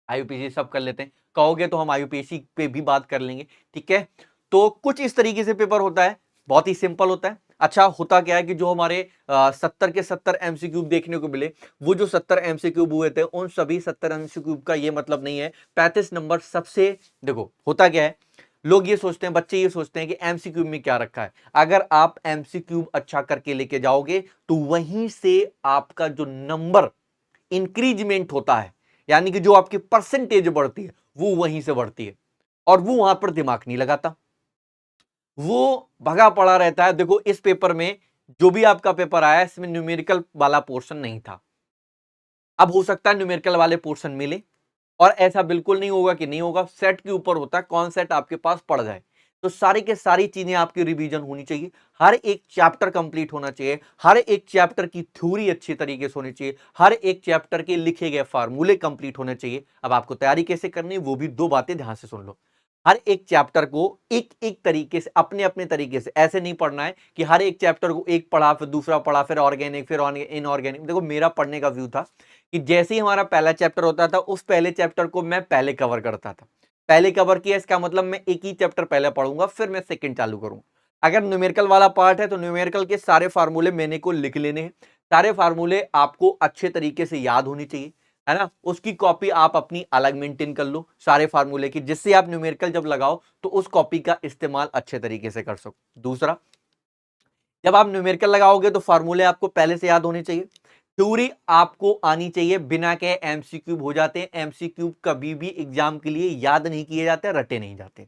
आईयूपीएसी सब कर लेते हैं, कहोगे तो हम आईयूपीएसी पे भी बात कर लेंगे, ठीक है। तो कुछ इस तरीके से पेपर होता है, बहुत ही सिंपल होता है। अच्छा होता क्या है कि जो हमारे 70 के 70 एमसीक्यूब देखने को मिले, वो जो 70 एमसीक्यूब हुए थे, उन सभी 70 एमसीक्यूब का ये मतलब नहीं है 35 नंबर सबसे। देखो होता क्या है, लोग ये सोचते हैं, बच्चे ये सोचते हैं कि एमसीक्यूब में क्या रखा है। अगर आप एमसीक्यूब अच्छा करके लेके जाओगे तो वहीं से आपका जो नंबर इंक्रीजमेंट होता है, यानी कि जो आपकी परसेंटेज बढ़ती है वो वहीं से बढ़ती है, और वो वहां पर दिमाग नहीं लगाता, वो भगा पड़ा रहता है। देखो इस पेपर में जो भी आपका पेपर आया, इसमें न्यूमेरिकल वाला पोर्शन नहीं था। अब हो सकता है न्यूमेरिकल वाले पोर्शन मिले, और ऐसा बिल्कुल नहीं होगा कि नहीं होगा, सेट के ऊपर होता है कौन सेट आपके पास पड़ जाए। तो सारी के सारी चीजें आपकी रिवीजन होनी चाहिए, हर एक चैप्टर कंप्लीट होना चाहिए, हर एक चैप्टर की थ्योरी अच्छी तरीके से होनी चाहिए, हर एक चैप्टर के लिखे गए फार्मूले कंप्लीट होने चाहिए। अब आपको तैयारी कैसे करनी है वो भी 2 बातें ध्यान से सुन लो। हर एक चैप्टर को एक एक तरीके से, अपने अपने तरीके से, ऐसे नहीं पढ़ना है कि हर एक चैप्टर को एक पढ़ा फिर दूसरा पढ़ा फिर ऑर्गेनिक फिर इनऑर्गेनिक। देखो मेरा पढ़ने का व्यू था कि जैसे ही हमारा पहला चैप्टर होता था, उस पहले चैप्टर को मैं पहले कवर करता था। पहले कवर किया इसका मतलब मैं एक ही चैप्टर पहले पढ़ूंगा, फिर मैं सेकंड चालू करूंगा। अगर न्यूमेरिकल वाला पार्ट है तो न्यूमेरिकल के सारे फार्मूले मैंने को लिख लेने हैं, सारे फार्मूले आपको अच्छे तरीके से याद होनी चाहिए, है ना। उसकी कॉपी आप अपनी अलग मेंटेन कर लो सारे फार्मूले की, जिससे आप न्यूमेरिकल जब लगाओ तो उस कॉपी का इस्तेमाल अच्छे तरीके से कर सको। दूसरा, जब आप न्यूमेरिकल लगाओगे तो फार्मूले आपको पहले से याद होने चाहिए, थ्योरी आपको आनी चाहिए, बिना के एमसीक्यूब हो जाते हैं। एमसीक्यूब कभी भी एग्जाम के लिए याद नहीं किए जाते, रटे नहीं जाते,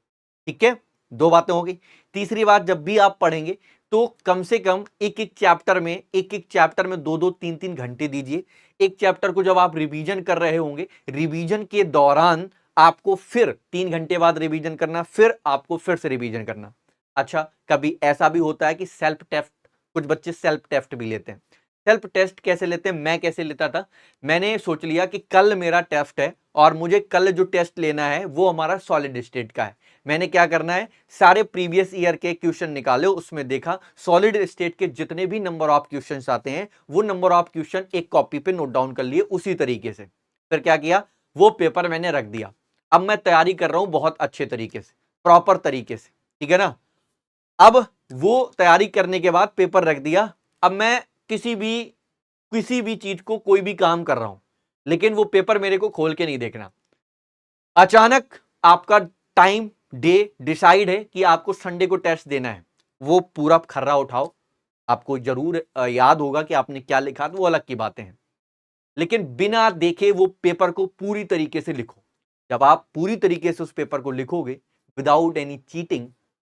ठीक है। 2 बातें हो गई। तीसरी बात, जब भी आप पढ़ेंगे तो कम से कम एक एक चैप्टर में 2-2 3-3 घंटे दीजिए। एक चैप्टर को जब आप रिवीजन कर रहे होंगे, रिवीजन के दौरान आपको फिर 3 घंटे बाद रिवीजन करना, फिर आपको फिर से रिवीजन करना। अच्छा कभी ऐसा भी होता है कि सेल्फ कुछ बच्चे सेल्फ टेस्ट भी लेते हैं। सेल्फ टेस्ट कैसे लेते हैं, मैं कैसे लेता था, मैंने सोच लिया कि कल मेरा टेस्ट है और मुझे कल जो टेस्ट लेना है वो हमारा सॉलिड स्टेट का है। मैंने क्या करना है, सारे प्रीवियस ईयर के क्वेश्चन निकाले, उसमें देखा सॉलिड स्टेट के जितने भी नंबर ऑफ क्वेश्चंस आते हैं वो नंबर ऑफ क्वेश्चन एक कॉपी पे नोट डाउन कर लिए उसी तरीके से। फिर क्या किया, वो पेपर मैंने रख दिया। अब मैं तैयारी कर रहा हूं बहुत अच्छे तरीके से, प्रॉपर तरीके से, ठीक है ना। अब वो तैयारी करने के बाद पेपर रख दिया। अब मैं किसी भी चीज को, कोई भी काम कर रहा हूं, लेकिन वो पेपर मेरे को खोल के नहीं देखना। अचानक आपका टाइम डे डिसाइड है कि आपको संडे को टेस्ट देना है, वो पूरा खर्रा उठाओ। आपको जरूर याद होगा कि आपने क्या लिखा था, वो अलग की बातें हैं, लेकिन बिना देखे वो पेपर को पूरी तरीके से लिखो। जब आप पूरी तरीके से उस पेपर को लिखोगे without any cheating,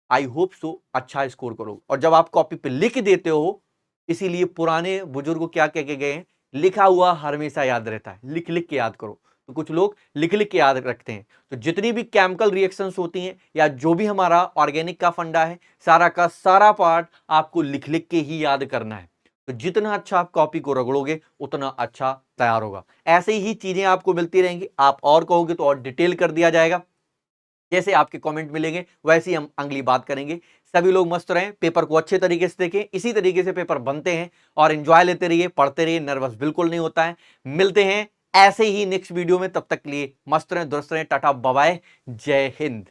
I hope so अच्छा स्कोर करोगे। और जब आप कॉपी पे लिख देते हो, इसीलिए पुराने बुजुर्ग क्या कह के गए हैं, लिखा हुआ हमेशा याद रहता है, लिख लिख के याद करो। तो कुछ लोग लिख लिख के याद रखते हैं। तो जितनी भी केमिकल रिएक्शंस होती हैं या जो भी हमारा ऑर्गेनिक का फंडा है, सारा का सारा पार्ट आपको लिख लिख के ही याद करना है। तो जितना अच्छा आप कॉपी को रगड़ोगे उतना अच्छा तैयार होगा। ऐसे ही चीजें आपको मिलती रहेंगी, आप और कहोगे तो और डिटेल कर दिया जाएगा। जैसे आपके कमेंट मिलेंगे वैसे ही हम अगली बात करेंगे। सभी लोग मस्त रहें, पेपर को अच्छे तरीके से देखें, इसी तरीके से पेपर बनते हैं और एंजॉय लेते रहिए, पढ़ते रहिए, नर्वस बिल्कुल नहीं होता है। मिलते हैं ऐसे ही नेक्स्ट वीडियो में, तब तक के लिए मस्त रहें, दुरुस्त रहें, टाटा बाय बाय, जय हिंद।